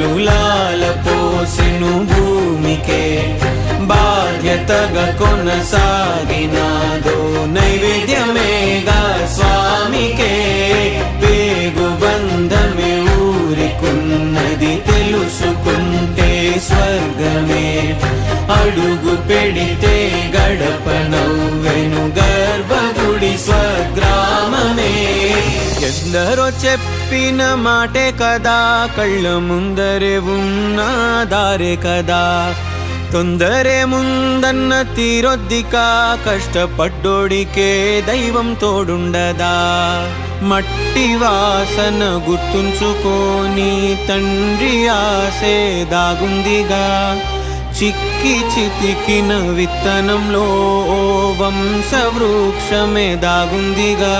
కలులాల పోసెను భూమికే బాధ్యతగా కొనసాగినాదో నైవేద్యమేగా స్వామికే పేగు బంధమే ఊరికున్నది తెలుసుకుంటే స్వర్గమే అడుగు పెడితే గడప నవ్వెను గర్భగుడి స్వగ్రామమే ఎందరో చెప్పిన మాటే కదా కళ్ళ ముందరే ఉన్న దారే కదా తొందరే ముందన్న తీరొద్దికా కష్టపడ్డోడికే దైవం తోడుండదా మట్టి వాసన గుర్తుంచుకోని తండ్రి ఆసే దాగుందిగా చిక్కి చితికిన విత్తనంలో ఓ వంశవృక్షమే దాగుందిగా